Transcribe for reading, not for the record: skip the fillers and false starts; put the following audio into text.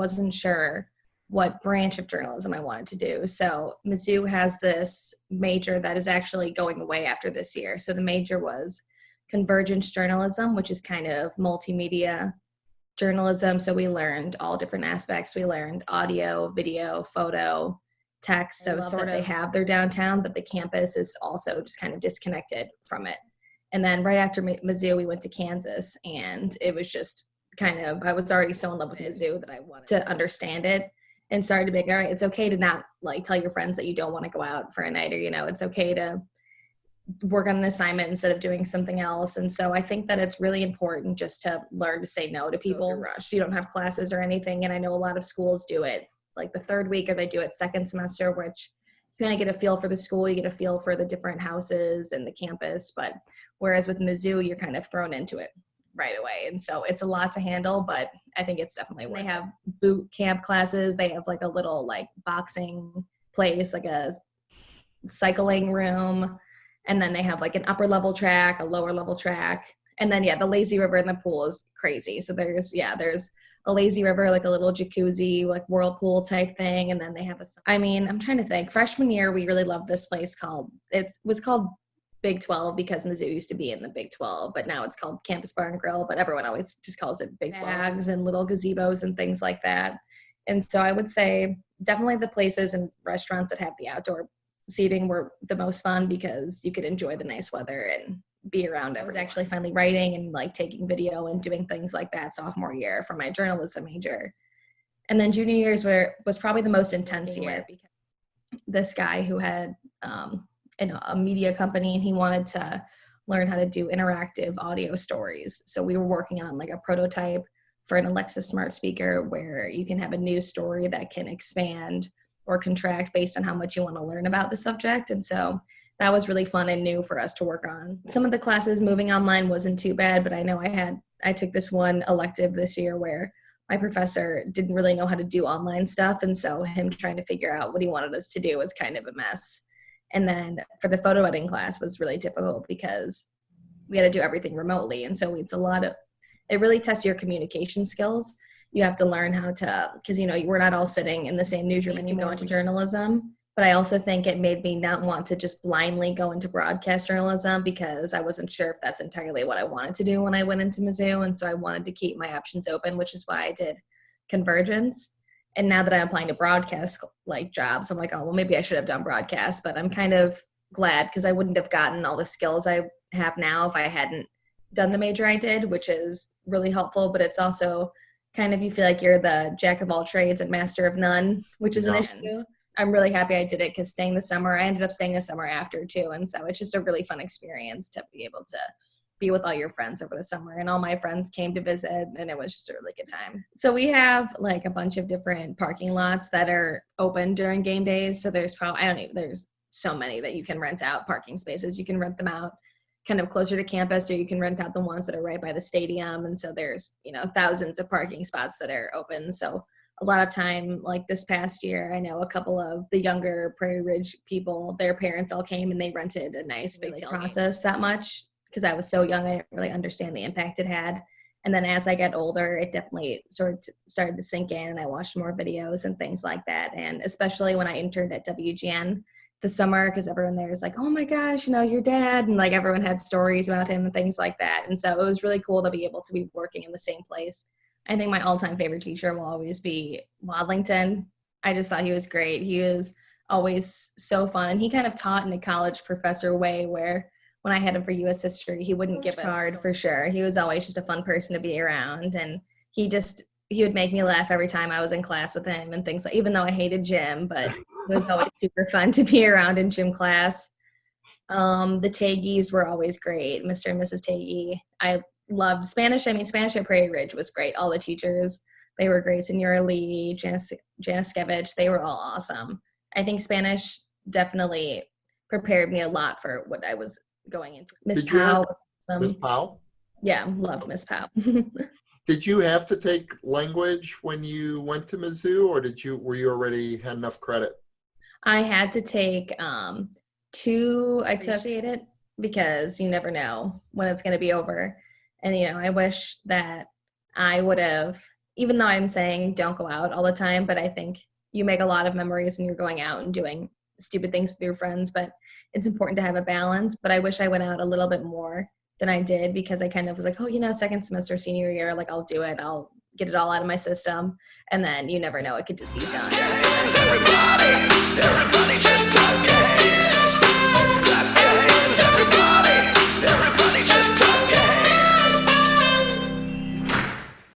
wasn't sure what branch of journalism I wanted to do. So Mizzou has this major that is actually going away after this year. So the major was convergence journalism, which is kind of multimedia journalism. So we learned all different aspects. We learned audio, video, photo, text. So sort of they have their downtown, but the campus is also just kind of disconnected from it. And then right after Mizzou, we went to Kansas, and it was just kind of, I was already so in love with Mizzou that I wanted to understand it, and started to be like, all right, it's okay to not like tell your friends that you don't want to go out for a night, or, you know, it's okay to work on an assignment instead of doing something else. And so I think that it's really important just to learn to say no to people. Rush. You don't have classes or anything. And I know a lot of schools do it like the third week, or they do it second semester, which you kind of get a feel for the school, you get a feel for the different houses and the campus. But whereas with Mizzou, you're kind of thrown into it right away. And so it's a lot to handle, but I think it's definitely worth it. They have boot camp classes. They have like a little like boxing place, like a cycling room. And then they have like an upper level track, a lower level track. And then, the lazy river in the pool is crazy. So there's a lazy river, like a little jacuzzi, like whirlpool type thing. And then they have I'm trying to think. Freshman year, we really loved this place it was called Big 12 because Mizzou used to be in the Big 12, but now it's called Campus Bar and Grill, but everyone always just calls it Big 12. Bags and little gazebos and things like that. And so I would say definitely the places and restaurants that have the outdoor seating were the most fun because you could enjoy the nice weather and be around everyone. I was actually finally writing and like taking video and doing things like that sophomore year for my journalism major. And then junior years was probably the most intense year because this guy who had a media company, and he wanted to learn how to do interactive audio stories. So we were working on like a prototype for an Alexa smart speaker where you can have a news story that can expand or contract based on how much you want to learn about the subject. And so that was really fun and new for us to work on. Some of the classes moving online wasn't too bad, but I know I took this one elective this year where my professor didn't really know how to do online stuff. And so him trying to figure out what he wanted us to do was kind of a mess. And then for the photo editing class was really difficult because we had to do everything remotely. And so it really tests your communication skills. You have to learn how to, because, we're not all sitting in the same newsroom anymore to go into journalism. But I also think it made me not want to just blindly go into broadcast journalism because I wasn't sure if that's entirely what I wanted to do when I went into Mizzou. And so I wanted to keep my options open, which is why I did convergence. And now that I'm applying to broadcast like jobs, I'm like, oh, well, maybe I should have done broadcast. But I'm kind of glad because I wouldn't have gotten all the skills I have now if I hadn't done the major I did, which is really helpful. But it's also kind of, you feel like you're the jack of all trades and master of none, which is an issue. I'm really happy I did it because I ended up staying the summer after too. And so it's just a really fun experience to be able to be with all your friends over the summer. And all my friends came to visit, and it was just a really good time. So we have like a bunch of different parking lots that are open during game days. So there's there's so many that you can rent out parking spaces. You can rent them out kind of closer to campus, or you can rent out the ones that are right by the stadium. And so there's, thousands of parking spots that are open. So a lot of time, like this past year, I know a couple of the younger Prairie Ridge people, their parents all came and they rented a nice big process that much because I was so young, I didn't really understand the impact it had. And then as I get older, it definitely sort of started to sink in, and I watched more videos and things like that. And especially when I interned at WGN this summer, because everyone there is like, oh my gosh, your dad, and like everyone had stories about him and things like that. And so it was really cool to be able to be working in the same place. I think my all-time favorite teacher will always be Wadlington. I just thought he was great. He was always so fun. And he kind of taught in a college professor way where when I had him for U.S. history, he wouldn't give us card for sure. He was always just a fun person to be around. And he would make me laugh every time I was in class with him and things like, even though I hated gym, but it was always super fun to be around in gym class. The Taggies were always great. Mr. and Mrs. Taggy. I loved Spanish. Spanish at Prairie Ridge was great. All the teachers, they were great. Senora Lee, Janiskevich, they were all awesome. I think Spanish definitely prepared me a lot for what I was going into. Miss Powell. Miss Powell? Yeah, loved Miss Powell. Did you have to take language when you went to Mizzou, or were you already had enough credit? I had to take two. I took it because you never know when it's going to be over. And, I wish that I would have even though I'm saying don't go out all the time, but I think you make a lot of memories when you're going out and doing stupid things with your friends, but it's important to have a balance. But I wish I went out a little bit more than I did, because I kind of was like, oh, second semester, senior year, like I'll do it. I'll get it all out of my system. And then you never know, it could just be done.